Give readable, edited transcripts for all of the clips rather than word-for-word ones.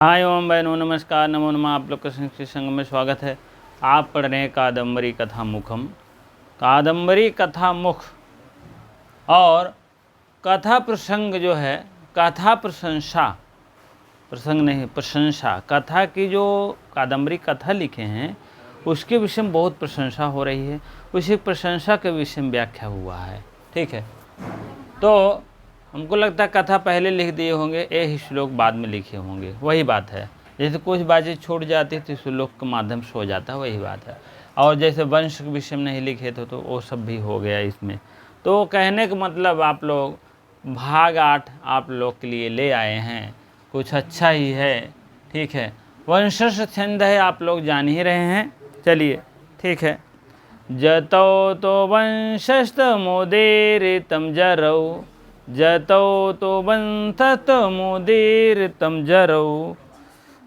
हाय ओम बहनों, नमस्कार, नमो नमः। आप लोग का संस्कृत संघ में स्वागत है। आप पढ़ रहे हैं कादम्बरी कथा मुखम। कादम्बरी कथा मुख और कथा प्रसंग जो है, कथा प्रशंसा, प्रसंग नहीं प्रशंसा, कथा की जो कादम्बरी कथा लिखे हैं उसके विषय में बहुत प्रशंसा हो रही है। उसी प्रशंसा के विषय में व्याख्या हुआ है। ठीक है, तो हमको लगता है कथा पहले लिख दिए होंगे, ये श्लोक बाद में लिखे होंगे। वही बात है, जैसे कुछ बातें छूट जाती तो श्लोक के माध्यम से हो जाता है, वही बात है। और जैसे वंश के विषय में नहीं लिखे थे तो वो सब भी हो गया इसमें। तो कहने का मतलब आप लोग भाग 8 आप लोग के लिए ले आए हैं, कुछ अच्छा ही है। ठीक है, वंशज छंद है, आप लोग जान ही रहे हैं। चलिए ठीक है। जतौ तो वंशस्तमोदीरितं जरौ, जतौ तो वंशस्तमोदीरितं जरौ,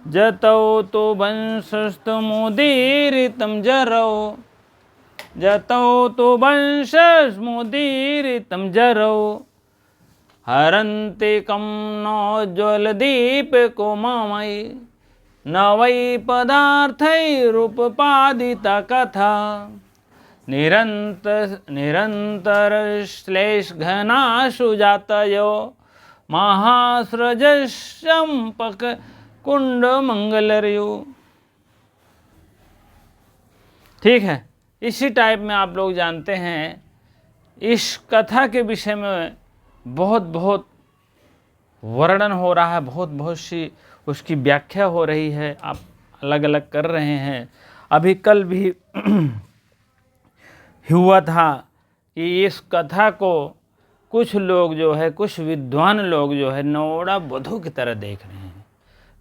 जतौ तो वंशस्तमोदीरितं जरौ, जतौ तो वंशस्तमोदीरितं जरौ, हरन्तिकं नोज्ज्वलदीपको मामयि, न वै पदार्थैरुपपादिता कथा, निरन्तरश्लेषघनाशु जातयो महासृजशम्पक कुण्डमङ्गलर्यु। ठीक है, इसी टाइप में आप लोग जानते हैं इस कथा के विषय में बहुत वर्णन हो रहा है, बहुत सी उसकी व्याख्या हो रही है, आप अलग अलग कर रहे हैं। अभी कल भी हुआ था कि इस कथा को कुछ लोग जो है, कुछ विद्वान लोग जो है नौड़ा वधू की तरह देख रहे हैं।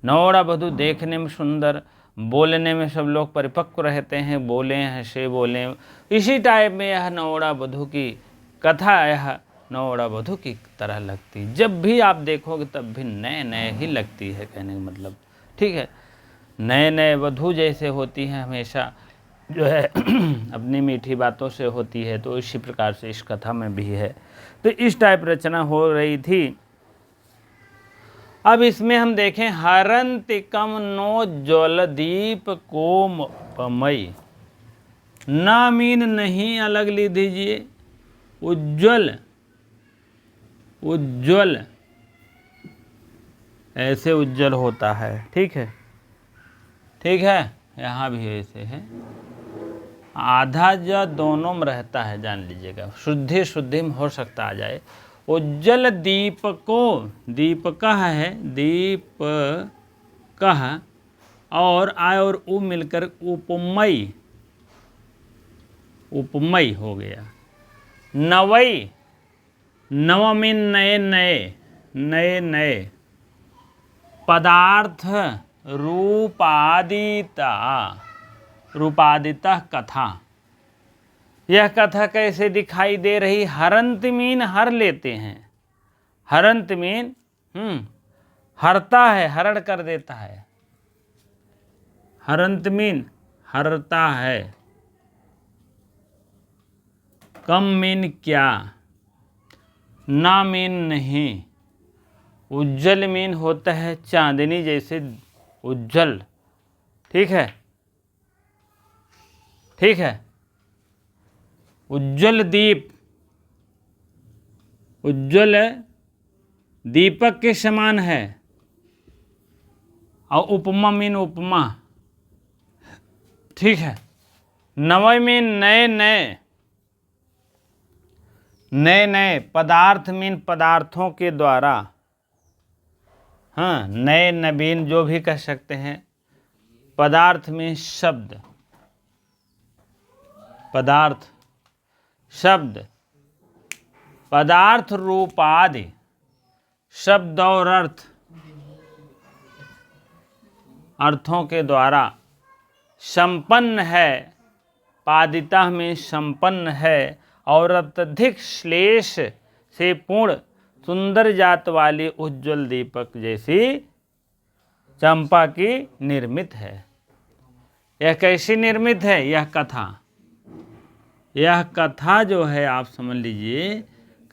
नौड़ा वधू देखने में सुंदर, बोलने में सब लोग परिपक्व रहते हैं, बोले हंसे बोले। इसी टाइप में यह नौड़ा वधू की कथा, यह नौड़ा वधू की तरह लगती। जब भी आप देखोगे तब भी नए नए ही लगती है, कहने का मतलब। ठीक है, नए नए वधू जैसे होती हैं हमेशा जो है अपनी मीठी बातों से होती है, तो इसी प्रकार से इस कथा में भी है। तो इस टाइप रचना हो रही थी। अब इसमें हम देखें, हरन्तिकम नोज्ज्वलदीप कोमपमयि। ना मीन नहीं अलग लिख दीजिए, उज्ज्वल, उज्ज्वल ऐसे उज्ज्वल होता है। ठीक है, ठीक है, यहाँ भी ऐसे है। आधा ज दोनों में रहता है, जान लीजिएगा। शुद्धि में हो सकता आ जाए। उज्ज्वल दीपको, दीपकः है, दीपकः और आय और उ मिलकर उपमय, उपमय हो गया। नवई, नव में नए नए, नए नए पदार्थ, रूपादिता, रूपादिता कथा। यह कथा कैसे दिखाई दे रही? हरंत मीन हर लेते हैं, हरंत मीन हरता है, हरण कर देता है। हरंत मीन हरता है। कम मीन क्या, ना मीन नहीं। उज्जवल मीन होता है चांदनी जैसे उज्जवल। ठीक है, ठीक है। उज्ज्वल दीप, उज्ज्वल दीपक के समान है। और उपमा मीन उपमा। ठीक है। नवय मीन नए नए, नए नए पदार्थ मीन पदार्थों के द्वारा। हाँ, नए नवीन जो भी कह सकते हैं। पदार्थ में शब्द, पदार्थ शब्द, पदार्थ रूपादि, शब्द और अर्थ, अर्थों के द्वारा संपन्न है। पादिता में संपन्न है और अत्यधिक श्लेष से पूर्ण सुंदर जात वाली उज्ज्वल दीपक जैसी चंपा की निर्मित है। यह कैसी निर्मित है? यह कथा, यह कथा जो है आप समझ लीजिए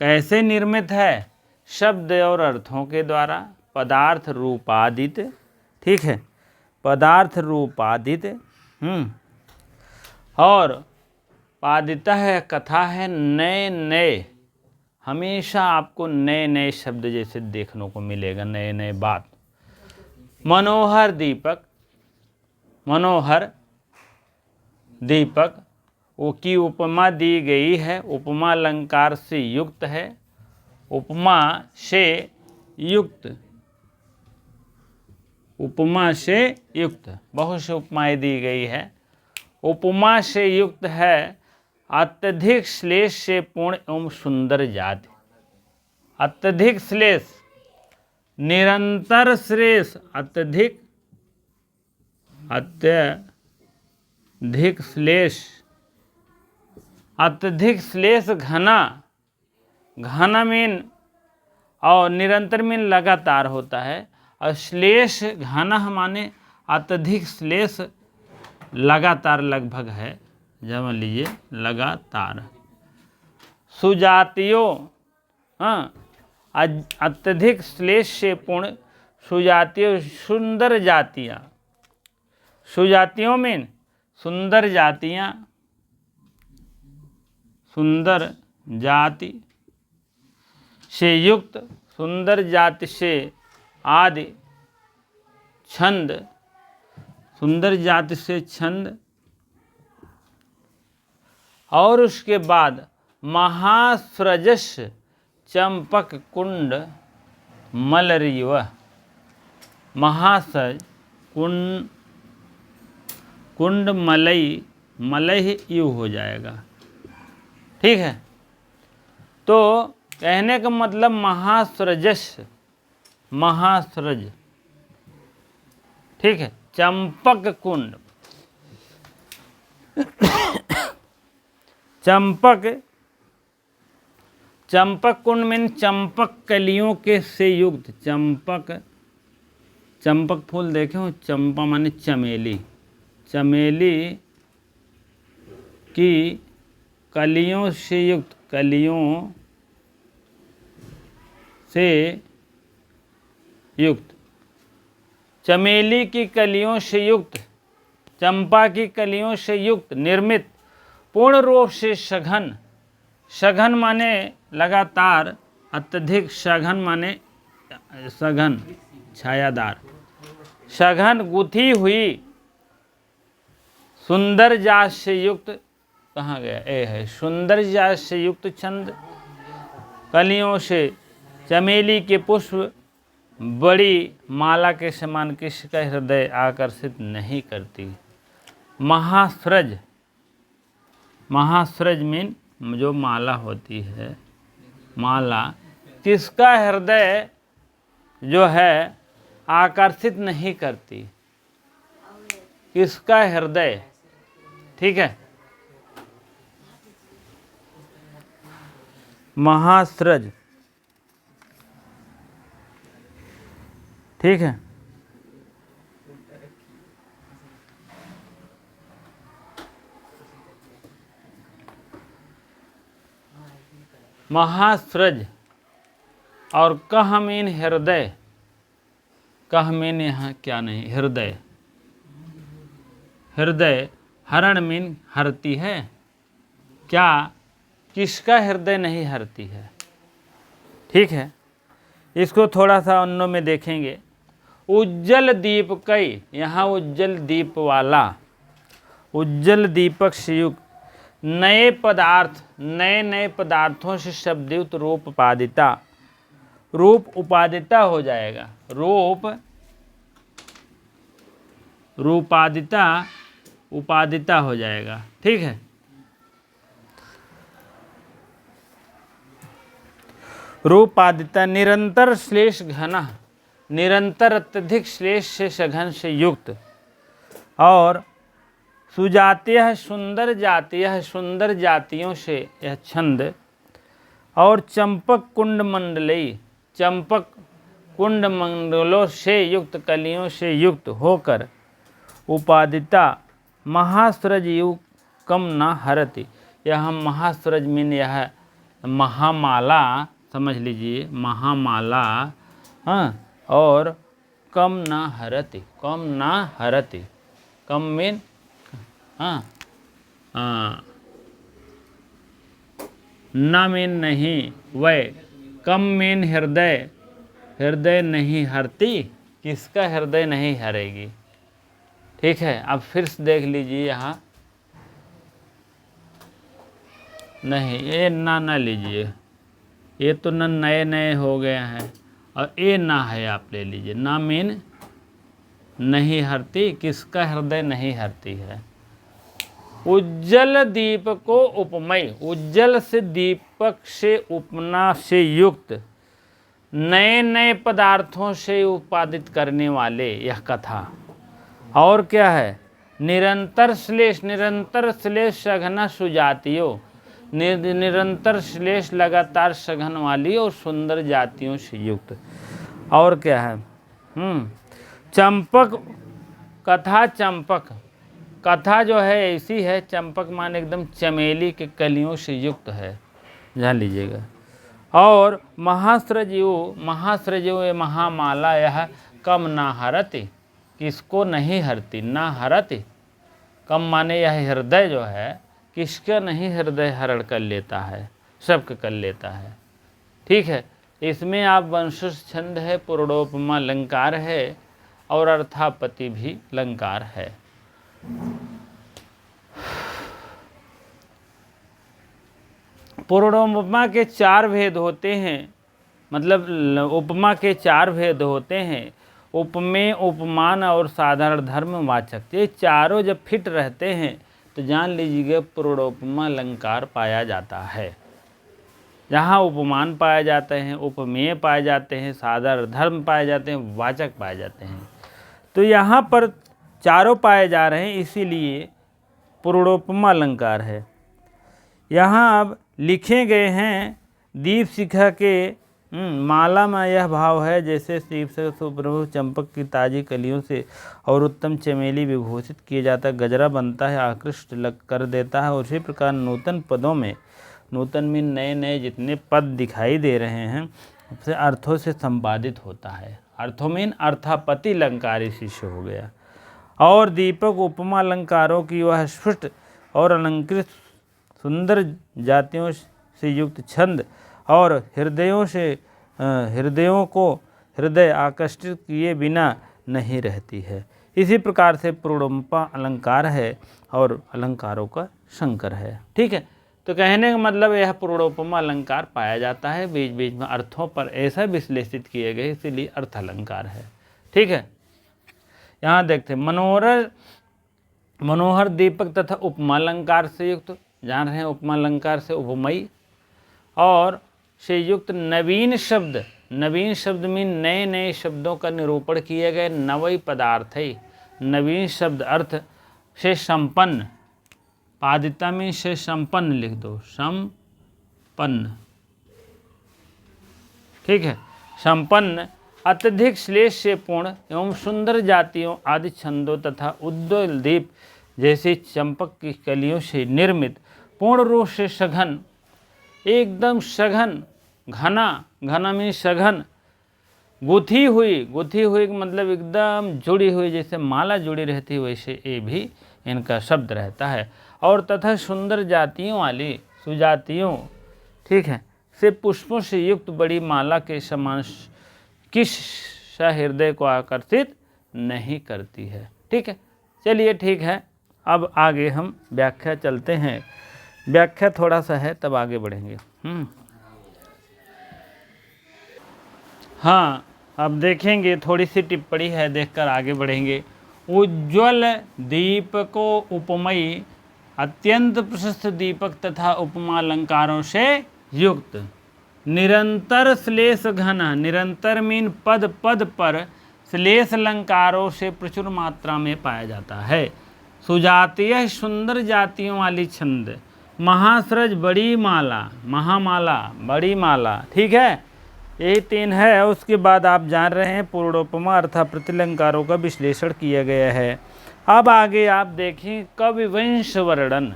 कैसे निर्मित है। शब्द और अर्थों के द्वारा, पदार्थ रूपादित ठीक है, पदार्थ रूपादित। और पादिता है, कथा है, नए नए, हमेशा आपको नए नए शब्द जैसे देखने को मिलेगा, नए नए बात। मनोहर दीपक, मनोहर दीपक वो की उपमा दी गई है, उपमा अलंकार से युक्त है, उपमा से युक्त, उपमा से युक्त, बहुत सी उपमाएं दी गई है। उपमा से युक्त है, अत्यधिक श्लेष से पूर्ण एवं सुंदर जाति। अत्यधिक श्लेष, निरंतर श्लेष, अत्यधिक, अत्यधिक श्लेष, अत्यधिक श्लेष घना, घना मीन और निरंतर मीन लगातार होता है, और श्लेष घना माने अत्यधिक श्लेष लगातार लगभग है, जमा लीजिए लगातार। सुजातियों, हाँ, अत्यधिक श्लेष से पूर्ण सुजातियों, सुंदर जातियाँ, सुजातियों में सुंदर जातियाँ, सुंदर जाति से युक्त, सुंदर जाति से आदि छंद, सुंदर जाति से छंद, और उसके बाद महासृजस चंपक कुंड मलरीव, महासज कुंड मलई, मलय यू हो जाएगा, ठीक है। तो कहने का मतलब महासृजस, महासृज, ठीक है, चंपक कुंड, चंपक, चंपक कुंड में चंपक कलियों के से युक्त, चंपक, चंपक फूल देखे हो, चंपा माने चमेली, चमेली की कलियों से युक्त, कलियों से युक्त, चमेली की कलियों से युक्त, चंपा की कलियों से युक्त, निर्मित, पूर्ण रूप से सघन, सघन माने लगातार, अत्यधिक सघन माने सघन, छायादार, सघन गुथी हुई, सुंदर जात से युक्त, कहाँ गया, ए है, सुंदर जात से युक्त छंद, कलियों से चमेली के पुष्प बड़ी माला के समान किसी का हृदय आकर्षित नहीं करती। महासृज, महासृज मीन जो माला होती है, माला किसका हृदय जो है आकर्षित नहीं करती, किसका हृदय, ठीक है, महासृज, ठीक है। महासृज और कह मीन हृदय, कह मीन यहाँ क्या नहीं, हृदय, हृदय, हरण मीन हरती है, क्या किसका हृदय नहीं हरती है, ठीक है। इसको थोड़ा सा अन्नों में देखेंगे। उज्जवल दीप कई, यहाँ उज्जवल दीप वाला, उज्जवल दीपक से युक्त, नए पदार्थ, नए नए पदार्थों से शब्दयुक्त रूप उपादिता, रूप उपादिता हो जाएगा, रूप, रूपादिता, उपादिता हो जाएगा, ठीक है। रूपादिता, निरंतर श्लेष घना, निरंतर अत्यधिक श्लेष से सघन से युक्त, और सुजातीय, सुंदर जातीय, सुंदर जातियों से यह छंद, और चंपक कुंड मंडलई, चंपक कुंड मंडलों से युक्त, कलियों से युक्त होकर, उपादिता महासृज यु कम न हरति, यह महासृज मीन यह महामाला समझ लीजिए, महामाला, हाँ, और कम ना हरति, कम ना हरति, कम मीन हाँ ना मीन नहीं, वै कम मीन हृदय, हृदय नहीं हरती, किसका हृदय नहीं हरेगी। ठीक है, अब फिर से देख लीजिए यहाँ, नहीं ये ना लीजिए, ये तो न नए नए हो गए हैं, और ये ना है आप ले लीजिए। ना मीन नहीं हरती, किसका हृदय नहीं हरती है। उज्जल दीप को उपमय, उज्जल से दीपक से उपमा से युक्त नए नए पदार्थों से उत्पादित करने वाले यह कथा। और क्या है, निरंतर श्लेष, निरंतर श्लेष सघना सुजातियों, निरंतर श्लेष लगातार सघन वाली और सुंदर जातियों से युक्त। और क्या है, चंपक कथा, चंपक कथा जो है ऐसी है, चंपक मान एकदम चमेली के कलियों से युक्त है, जान लीजिएगा। और महास्रजीव, महास्रजीव ये महामाला, यह कम ना हरति, किसको नहीं हरती, ना हरति, कम माने यह हृदय जो है किसका नहीं हृदय हरण कर लेता है, सबका कर लेता है। ठीक है, इसमें आप वंशज छंद है, पूर्णोपमा अलंकार है, और अर्थापति भी अलंकार है। पूर्णोपमा के 4 भेद होते हैं, मतलब उपमा के 4 भेद होते हैं, उपमेय, उपमान और साधारण धर्मवाचक। ये चारों जब फिट रहते हैं तो जान लीजिएगा पूर्णोपमा अलंकार पाया जाता है। जहाँ उपमान पाए जाते हैं, उपमेय पाए जाते हैं, साधारण धर्म पाए जाते हैं, वाचक पाए जाते हैं। तो यहाँ पर चारों पाए जा रहे हैं, इसीलिए पूर्णोपमा अलंकार है। यहाँ अब लिखे गए हैं, दीप शिखा के माला में यह भाव है, जैसे दीप से सुप्रभु चंपक की ताजी कलियों से और उत्तम चमेली विभूषित किया जाता है, गजरा बनता है, आकृष्ट लग कर देता है। और इसी प्रकार नूतन पदों में, नूतन में नए नए जितने पद दिखाई दे रहे हैं उससे अर्थों से संपादित होता है। अर्थों में अर्थापति अलंकार शिष्य हो गया। और दीपक उपमा अलंकारों की वह स्फुट और अलंकृत सुंदर जातियों से युक्त छंद और हृदयों को हृदय आकर्षित किए बिना नहीं रहती है। इसी प्रकार से पूर्णोपमा अलंकार है और अलंकारों का शंकर है। ठीक है, तो कहने का मतलब यह पूर्णोपमा अलंकार पाया जाता है, बीच बीच में अर्थों पर ऐसा विश्लेषित किए गए, इसीलिए अर्थ अलंकार है। ठीक है, यहाँ देखते हैं मनोहर दीपक तथा उपमा अलंकार से युक्त, जान रहे हैं उपमा अलंकार से उपमयी और से युक्त नवीन शब्द, नवीन शब्द में नए नए शब्दों का निरूपण किए गए, नवई पदार्थ है, नवीन शब्द अर्थ से संपन्न, पादिता में से संपन्न लिख दो, संपन्न। ठीक है, संपन्न अत्यधिक श्लेष से पूर्ण एवं सुंदर जातियों आदि छंदों तथा उज्ज्वल दीप जैसे चंपक की कलियों से निर्मित, पूर्ण रूप से सघन, एकदम सघन, घना, घना में सघन, गुथी हुई मतलब एकदम जुड़ी हुई, जैसे माला जुड़ी रहती है वैसे ये भी इनका शब्द रहता है। और तथा सुंदर जातियों वाली सुजातियों, ठीक है, से पुष्पों से युक्त बड़ी माला के समान किस हृदय को आकर्षित नहीं करती है। ठीक है, चलिए ठीक है, अब आगे हम व्याख्या चलते हैं। व्याख्या थोड़ा सा है तब आगे बढ़ेंगे। हाँ, अब देखेंगे, थोड़ी सी टिप्पणी है, देखकर आगे बढ़ेंगे। उज्ज्वल दीपको उपमयी अत्यंत प्रशस्त दीपक तथा उपमा अलंकारों से युक्त, निरंतर श्लेष घन, निरंतर मीन पद पद पर श्लेष अलंकारों से प्रचुर मात्रा में पाया जाता है। सुजातीय सुंदर जातियों वाली छंद, महासृज बड़ी माला, महामाला बड़ी माला, ठीक है, यही 3 है। उसके बाद आप जान रहे हैं पूर्णोपमा अर्थात प्रतिलंकारों का विश्लेषण किया गया है। अब आगे आप देखें कवि वंश वर्णन।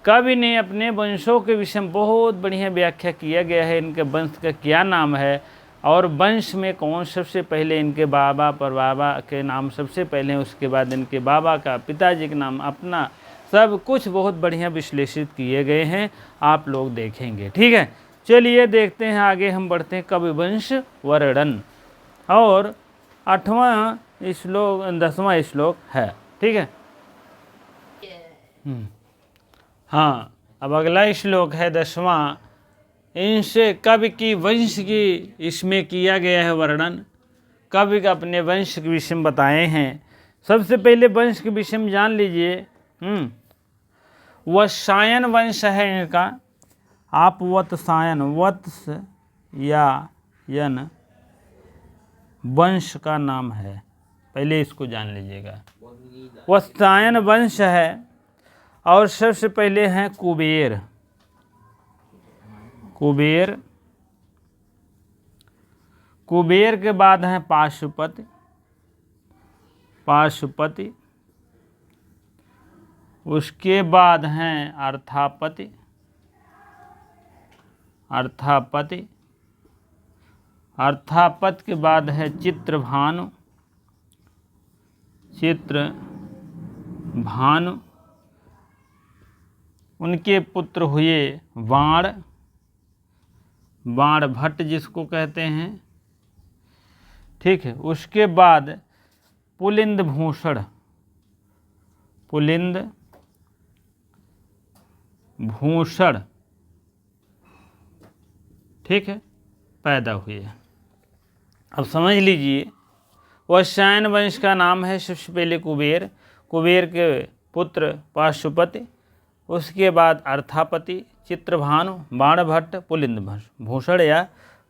कवि ने अपने वंशों के विषय में बहुत बढ़िया व्याख्या किया गया है, इनके वंश का क्या नाम है, और वंश में कौन सबसे पहले, इनके बाबा परबाबा के नाम सबसे पहले, उसके बाद इनके बाबा का, पिताजी के नाम, अपना, सब कुछ बहुत बढ़िया विश्लेषित किए गए हैं, आप लोग देखेंगे। ठीक है, चलिए देखते हैं आगे, हम बढ़ते हैं कवि वंश वर्णन। और 8वां श्लोक 10वां श्लोक है। ठीक है, हाँ, अब अगला श्लोक है 10वां। इनसे कवि की वंश की इसमें किया गया है वर्णन। कवि का अपने वंश के विषय में बताए हैं। सबसे पहले वंश के विषय में जान लीजिए। वत्सायन वंश है इनका। आप वत्सायन, वत्स या यन वंश का नाम है, पहले इसको जान लीजिएगा। वत्सायन वंश है। और सबसे पहले हैं कुबेर। कुबेर, कुबेर के बाद हैं पाशुपति। पाशुपति, उसके बाद हैं अर्थापति। अर्थापति, अर्थापति के बाद है चित्रभानु। चित्रभानु, उनके पुत्र हुए बाण, बाणभट्ट जिसको कहते हैं। ठीक है, उसके बाद पुलिंद भूषण, पुलिंद भूषण, ठीक है, पैदा हुए। अब समझ लीजिए, वत्सायन वंश का नाम है सबसे पहले कुबेर। कुबेर के पुत्र पाशुपति, उसके बाद अर्थापति, चित्रभानु, बाणभट्ट, पुलिंद भूषण या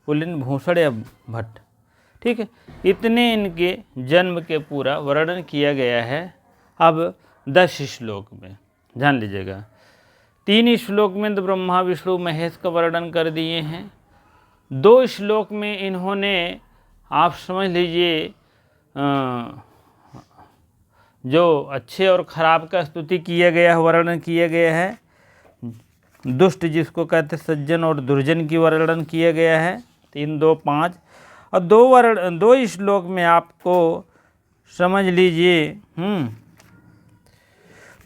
पुलिंद भूषण या भट्ट। ठीक है, इतने इनके जन्म के पूरा वर्णन किया गया है। अब 10 श्लोक में जान लीजिएगा। 3 श्लोक में तो ब्रह्मा विष्णु महेश का वर्णन कर दिए हैं। 2 श्लोक में इन्होंने, आप समझ लीजिए, जो अच्छे और खराब का स्तुति किया गया है, वर्णन किया गया है। दुष्ट जिसको कहते सज्जन और दुर्जन की वर्णन किया गया है। 3, 2, 5 और 2 श्लोक में आपको समझ लीजिए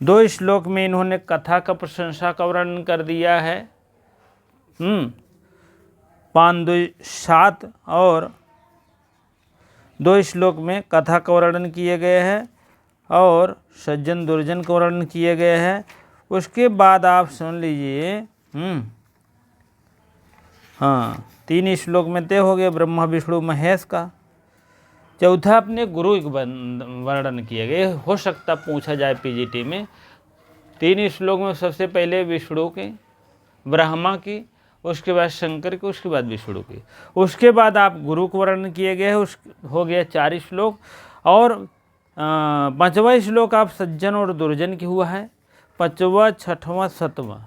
2 श्लोक में इन्होंने कथा का प्रशंसा का वर्णन कर दिया है। 5, 2, 7 और 2 श्लोक में कथा का वर्णन किए गए हैं और सज्जन दुर्जन का वर्णन किए गए हैं। उसके बाद आप सुन लीजिए, हाँ, 3 श्लोक में तय हो गया ब्रह्मा विष्णु महेश का। चौथा अपने गुरु वर्णन किए गए। हो सकता पूछा जाए पीजीटी में। 3 श्लोक में सबसे पहले विष्णु की, ब्रह्मा की, उसके बाद शंकर की, उसके बाद विष्णु की, उसके बाद आप गुरु को वर्णन किए गए हैं। उस हो गया 4 श्लोक। और 5वां श्लोक आप सज्जन और दुर्जन की हुआ है। 5वां, 6वां, 7वां।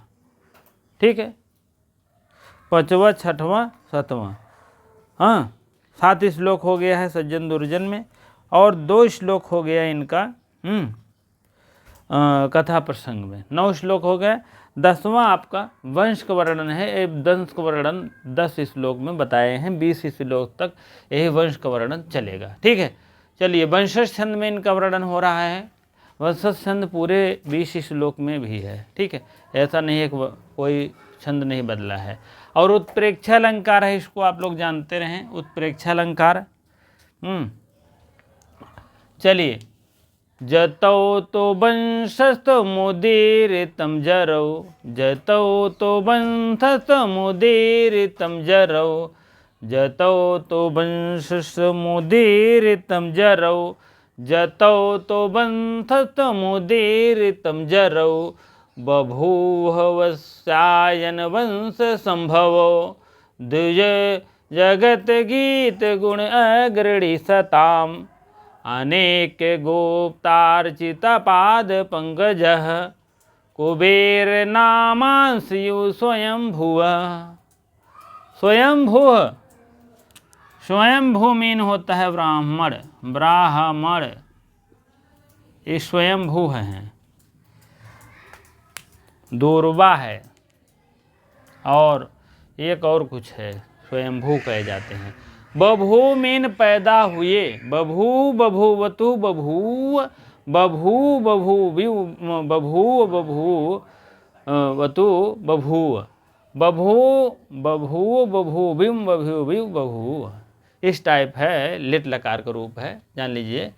ठीक है, 5वां, 6वां, 7वां, हाँ, 7 श्लोक हो गया है सज्जन दुर्जन में। और 2 श्लोक हो गया इनका कथा प्रसंग में। 9 श्लोक हो गए। 10वां आपका वंश का वर्णन है। वंश का वर्णन 10 श्लोक में बताए हैं। 20 श्लोक तक यही वंश का वर्णन चलेगा। ठीक है, चलिए, वंशज छंद में इनका वर्णन हो रहा है। वंशज छंद पूरे 20 श्लोक में भी है। ठीक है, ऐसा नहीं है कि कोई छंद नहीं बदला है। और उत्प्रेक्षा अलंकार है, इसको आप लोग जानते रहें, उत्प्रेक्षा अलंकार। चलिए, जतौ तो वंशस्तु मुदीरितं जरौ, जतौ तो वंशस्तु मुदीरितं जरौ, जतौ तो वंशस्तु मुदीरितं जरौ, जतौ तो वंशस्तु मुदीरितं जरौ, बभूव वत्सायन वंश संभवो, द्विज जगत गीत गुण अग्रणी सताम, अनेक गोप्तार्चित पाद पंकजः, कुबेर नामांस्यु स्वयंभुव। स्वयंभू, स्वयंभू मीन होता है ब्राह्मण, ब्राह्मण, ये स्वयंभू हैं। दूरबा है और एक और कुछ है, स्वयंभू कहे जाते हैं। बभू मीन पैदा हुए, बभू बभूवतु बभू, बभू बभूविव बभू बभू वतु बभू, बभू बभू बभूविम बभूविव बभू। इस टाइप है, लिट लकार का रूप है, जान लीजिए।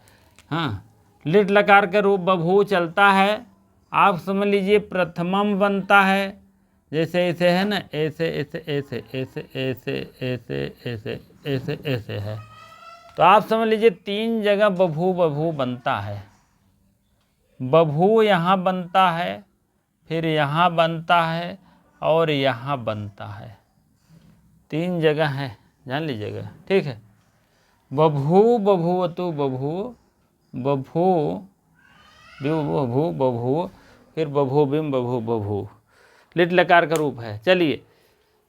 हाँ, लिट लकार का रूप बभू चलता है। आप समझ लीजिए प्रथमम बनता है, जैसे ऐसे है ना, ऐसे ऐसे ऐसे ऐसे ऐसे ऐसे ऐसे ऐसे ऐसे है, तो आप समझ लीजिए 3 जगह बभू बभू बनता है। बभू यहाँ बनता है, फिर यहाँ बनता है और यहाँ बनता है, 3 जगह है, जान लीजिएगा, ठीक है। बभू बभूवतु बभू, बभू बभू बभू, फिर बभू बिम बभू बभू, लिट लकार का रूप है। चलिए,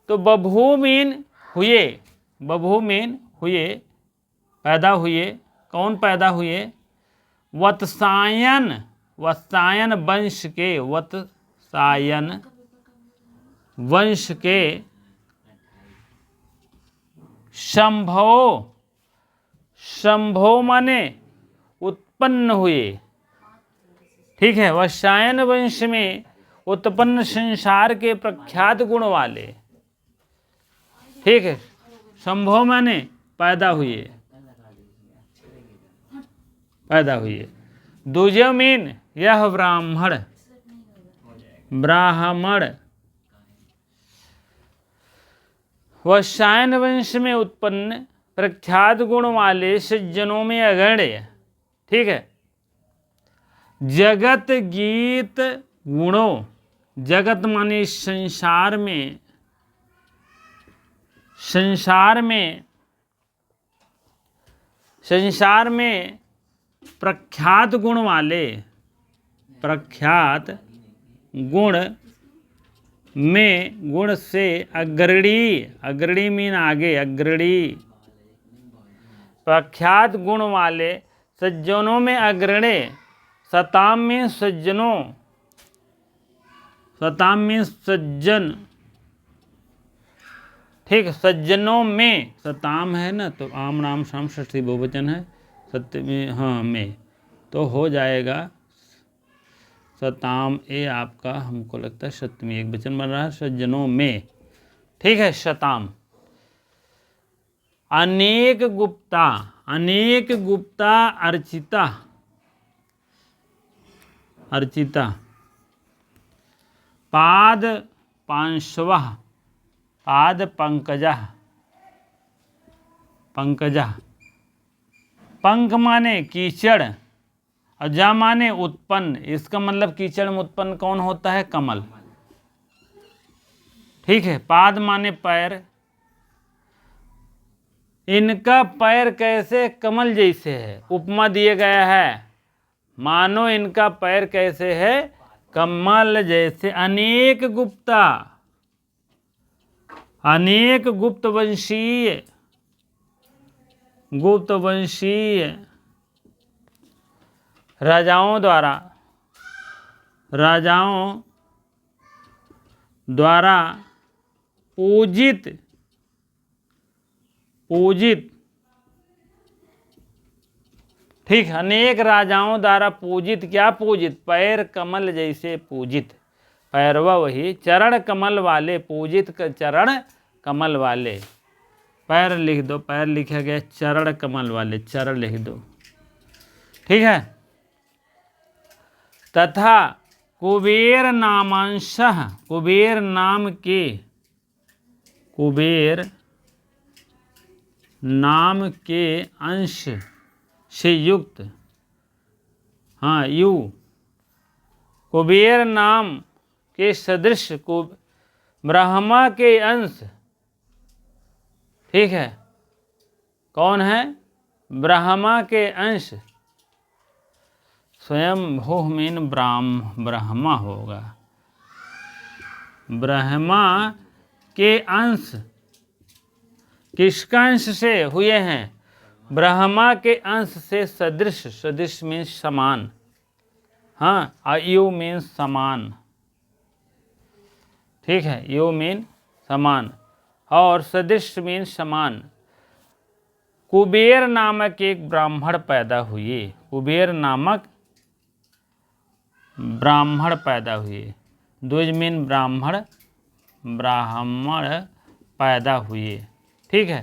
तो बभू मीन हुए, बभू मीन हुए, पैदा हुए। कौन पैदा हुए? वत्सायन, वत्सायन वंश के, वत्सायन वंश के शंभो, शंभो माने उत्पन्न हुए, ठीक है। वत्सायन वंश में उत्पन्न संसार के प्रख्यात गुण वाले, ठीक है। शंभो माने पैदा हुए, पैदा हुए। दूजे मीन यह ब्राह्मण, ब्राह्मण वत्सायन वंश में उत्पन्न प्रख्यात गुण वाले सज्जनों में अग्रण्य, ठीक है। जगत गीत गुणों, जगत माने संसार में, संसार में, संसार में प्रख्यात गुण वाले, प्रख्यात गुण में, गुण से अग्रणी, अग्रणी मीन आगे, अग्रणी प्रख्यात गुण वाले सज्जनों में अग्रणी। सताम में सज्जनों, सताम में सज्जन, ठीक, सज्जनों में, सताम है ना, तो आम नाम शाम षष्ठी बहुवचन है, सत्य में, हाँ में, तो हो जाएगा सताम। ए आपका हमको लगता है सप्तमी एक वचन बन रहा है, सज्जनों में, ठीक है। शताम। अनेक गुप्ता, अनेक गुप्ता अर्चिता, अर्चिता। पाद पांशवः, पाद पंकजः, पंकजः। पंक माने कीचड़, और जा माने उत्पन्न, इसका मतलब कीचड़ में उत्पन्न कौन होता है? कमल, ठीक है। पाद माने पैर, इनका पैर कैसे? कमल जैसे है। उपमा दिया गया है, मानो इनका पैर कैसे है? कमल जैसे। अनेक गुप्ता, अनेक गुप्त वंशीय, गुप्त वंशीय राजाओं द्वारा, राजाओं द्वारा पूजित, पूजित, ठीक। अनेक राजाओं द्वारा पूजित, क्या पूजित? पैर कमल जैसे पूजित, पैरवा वही, चरण कमल वाले, पूजित चरण कमल वाले। पैर लिख दो, पैर लिखा गया, चरण कमल वाले, चरण लिख दो, ठीक है। तथा कुबेर नामांशः, कुबेर नाम के, कुबेर नाम के अंश से युक्त, हाँ यू, कुबेर नाम के सदृश को, ब्रह्मा के अंश, ठीक है। कौन है? ब्रह्मा के अंश। स्वयं भू मीन ब्रह्मा होगा, ब्रह्मा के अंश। किसका अंश से हुए हैं? ब्रह्मा के अंश से सदृश, सदृश मीन समान, हाँ, यू मीन समान, ठीक है। यू मीन समान और सदृश मीन समान। कुबेर नामक एक ब्राह्मण पैदा हुए। कुबेर नामक ब्राह्मण पैदा हुए। द्विज मीन ब्राह्मण, ब्राह्मण पैदा हुए। ठीक है,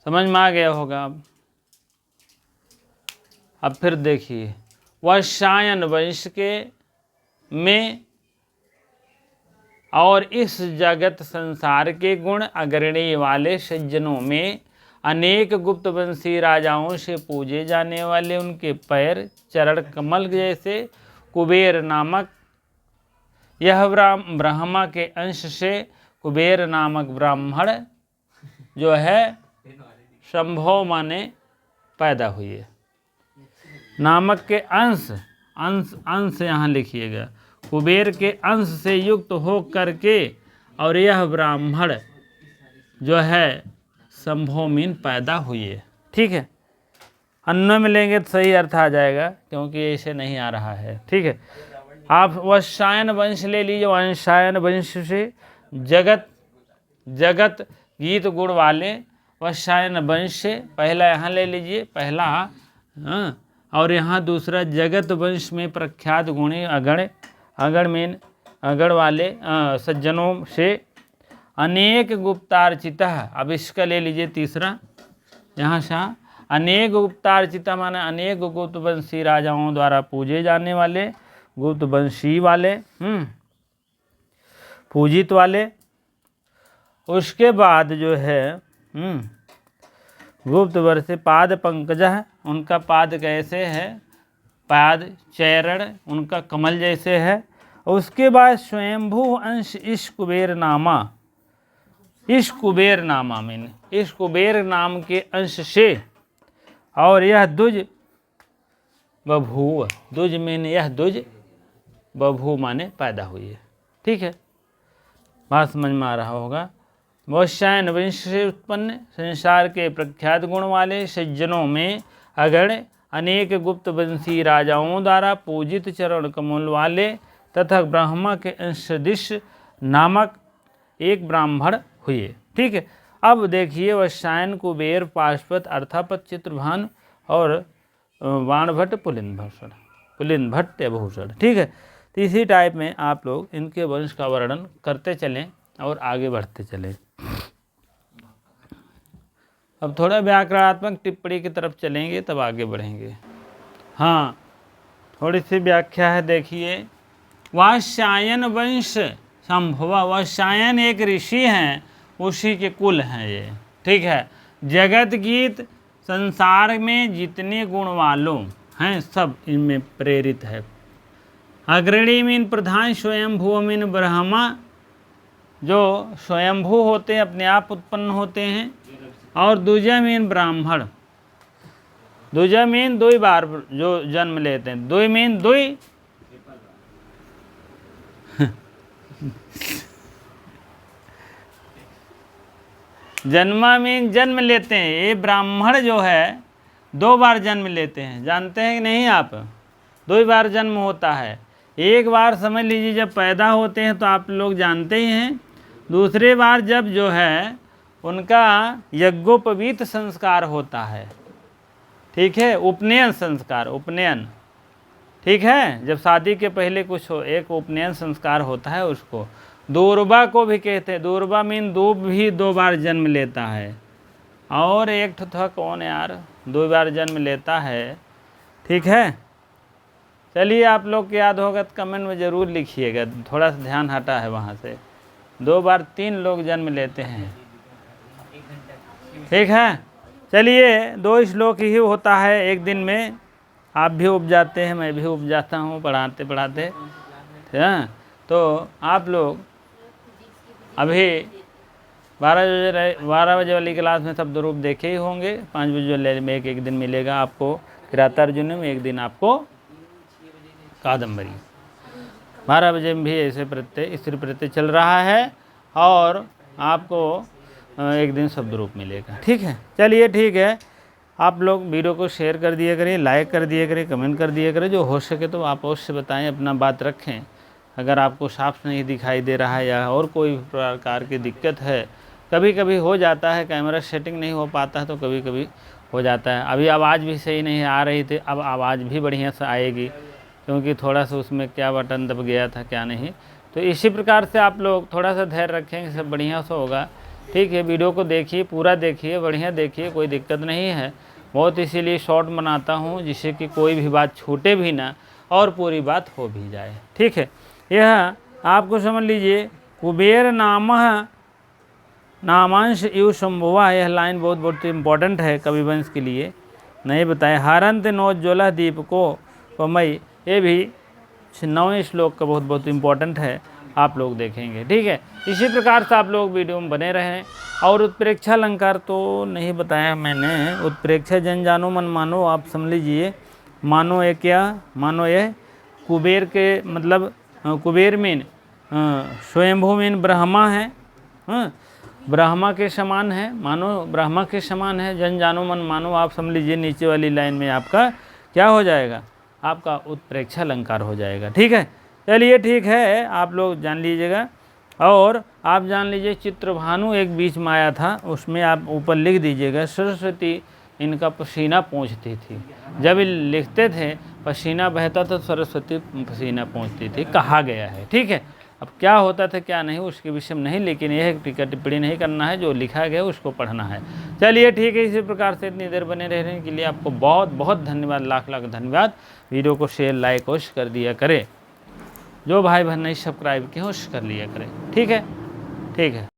समझ में आ गया होगा। अब फिर देखिए, वत्सायन वंश के में और इस जगत संसार के गुण अग्रणी वाले सज्जनों में अनेक गुप्तवंशी राजाओं से पूजे जाने वाले उनके पैर चरण कमल जैसे कुबेर नामक यह ब्रह्मा के अंश से कुबेर नामक ब्राह्मण जो है संभव माने पैदा हुए। नामक के अंश अंश यहाँ लिखिएगा, कुबेर के अंश से युक्त हो करके और यह ब्राह्मण जो है संभव मीन पैदा हुए। ठीक है, अन्य में लेंगे तो सही अर्थ आ जाएगा, क्योंकि ऐसे नहीं आ रहा है। ठीक है, आप वत्सायन वंश ले लीजिए। वत्सायन वंश से जगत गीत गुण वाले वत्सायन वंश से पहला यहाँ ले लीजिए, पहला और यहाँ दूसरा जगत वंश में प्रख्यात गुणी अगण मीन अगण वाले सज्जनों से अनेक गुप्तार्चिता। अब इसका ले लीजिए तीसरा, यहाँ से अनेक गुप्तार्चिता माने अनेक गुप्तवंशी राजाओं द्वारा पूजे जाने वाले, गुप्तवंशी वाले, पूजित वाले। उसके बाद जो है गुप्त वर्ष पाद पंकज, उनका पाद कैसे है, पाद चरण उनका कमल जैसे है। उसके बाद स्वयंभू अंश इस कुबेर नामा मीन इस कुबेर नाम के अंश से और यह द्विज बभूव, द्विज मीन यह द्विज बभू माने पैदा हुई है। ठीक है, बात समझ में आ रहा होगा। वत्सायन वंश से उत्पन्न संसार के प्रख्यात गुण वाले सज्जनों में अगण अनेक गुप्तवंशी राजाओं द्वारा पूजित चरण कमल वाले तथा ब्रह्मा के अंशदिश नामक एक ब्राह्मण हुए। ठीक है, अब देखिए वत्सायन कुबेर पाशुपत अर्थापत चित्रभान और बाणभट्ट पुलिन भट्ट भूषण। ठीक है, तो इसी टाइप में आप लोग इनके वंश का वर्णन करते चलें और आगे बढ़ते चलें। अब थोड़ा व्याकरणात्मक टिप्पणी की तरफ चलेंगे, तब आगे बढ़ेंगे। हाँ, थोड़ी सी व्याख्या है, देखिए। वत्सायन वंश संभव, वत्सायन एक ऋषि हैं, उसी के कुल हैं ये। ठीक है, जगत गीत संसार में जितने गुण वालों हैं सब इनमें प्रेरित है। अग्रणी मीन प्रधान, स्वयंभू मीन ब्रह्मा जो स्वयंभू होते हैं, अपने आप उत्पन्न होते हैं, और दूजा मीन ब्राह्मण, दूजा मीन दो बार जो जन्म लेते हैं, दो मीन दो जन्मा मीन जन्म लेते हैं। ये ब्राह्मण जो है 2 बार जन्म लेते हैं, जानते हैं कि नहीं आप? 2 बार जन्म होता है। एक बार समझ लीजिए जब पैदा होते हैं तो आप लोग जानते ही हैं, दूसरे बार जब जो है उनका यज्ञोपवीत संस्कार होता है। ठीक है, उपनयन संस्कार, उपनयन। ठीक है, जब शादी के पहले कुछ एक उपनयन संस्कार होता है, उसको दूर्बा को भी कहते हैं। दूर्बा मीन दूब भी 2 बार जन्म लेता है। और एक था कौन यार, 2 बार जन्म लेता है। ठीक है, चलिए आप लोग को याद होगा तो कमेंट में ज़रूर लिखिएगा, थोड़ा सा ध्यान हटा है वहाँ से। 2 बार 3 लोग जन्म लेते हैं। ठीक है, चलिए 2 श्लोक ही होता है एक दिन में। आप भी उब जाते हैं, मैं भी उब जाता हूँ पढ़ाते पढ़ाते। हाँ, तो आप लोग अभी 12 बजे वाली क्लास में सब रूप देखे ही होंगे। 5 बजे वाले में एक दिन मिलेगा आपको किरातार्जुन में, एक दिन आपको कादम्बरी। 12 बजे में भी ऐसे प्रत्यय स्त्री प्रत्यय चल रहा है, और आपको एक दिन शब्द रूप मिलेगा। ठीक है, चलिए ठीक है, आप लोग वीडियो को शेयर कर दिया करें, लाइक कर दिया करें, कमेंट कर दिया करें, जो हो सके तो आप अवश्य बताएं, अपना बात रखें। अगर आपको साफ नहीं दिखाई दे रहा है या और कोई प्रकार की दिक्कत है कभी कभी हो जाता है, कैमरा सेटिंग नहीं हो पाता है तो कभी कभी हो जाता है। अभी आवाज़ भी सही नहीं आ रही थी, अब आवाज़ भी बढ़िया से आएगी, क्योंकि थोड़ा सा उसमें क्या बटन दब गया था क्या नहीं। तो इसी प्रकार से आप लोग थोड़ा सा धैर्य रखेंगे, सब बढ़िया से होगा। ठीक है, वीडियो को देखिए, पूरा देखिए, बढ़िया देखिए, कोई दिक्कत नहीं है। बहुत इसीलिए शॉर्ट बनाता हूँ जिससे कि कोई भी बात छूटे भी ना और पूरी बात हो भी जाए। ठीक है, यह आपको समझ लीजिए, कुबेर नामांश इव संभुवा, यह लाइन बहुत बहुत इम्पोर्टेंट है कविवंश के लिए, नहीं बताए। हरंत नोज्ज्वल दीप को पमई, ये भी 9वें श्लोक का बहुत बहुत इम्पोर्टेंट है, आप लोग देखेंगे। ठीक है, इसी प्रकार से आप लोग वीडियो में बने रहें। और उत्प्रेक्षा अलंकार तो नहीं बताया मैंने, उत्प्रेक्षा जन जानो मन मानो, आप समझ लीजिए। मानो ये क्या, मानो ये कुबेर के मतलब कुबेर मीन स्वयंभू मीन ब्रह्मा है, ब्रह्मा के समान है, मानो ब्रह्मा के समान है। जन जानो मन मानो, आप समझ लीजिए नीचे वाली लाइन में आपका क्या हो जाएगा, आपका उत्प्रेक्षा अलंकार हो जाएगा। ठीक है, चलिए ठीक है, आप लोग जान लीजिएगा। और आप जान लीजिए चित्रभानु एक बीच में आया था, उसमें आप ऊपर लिख दीजिएगा, सरस्वती इनका पसीना पोंछती थी। जब लिखते थे पसीना बहता था, सरस्वती पसीना पोंछती थी, कहा गया है। ठीक है, अब क्या होता था क्या नहीं उसके विषय में नहीं, लेकिन यह टीका टिप्पणी नहीं करना है, जो लिखा गया उसको पढ़ना है। चलिए ठीक है, इसी प्रकार से इतनी देर बने रहने के लिए आपको बहुत बहुत धन्यवाद, लाख लाख धन्यवाद। वीडियो को शेयर लाइक अवश्य कर दिया करें, जो भाई बहन नहीं सब्सक्राइब किए अवश्य कर लिया करें। ठीक है, ठीक है।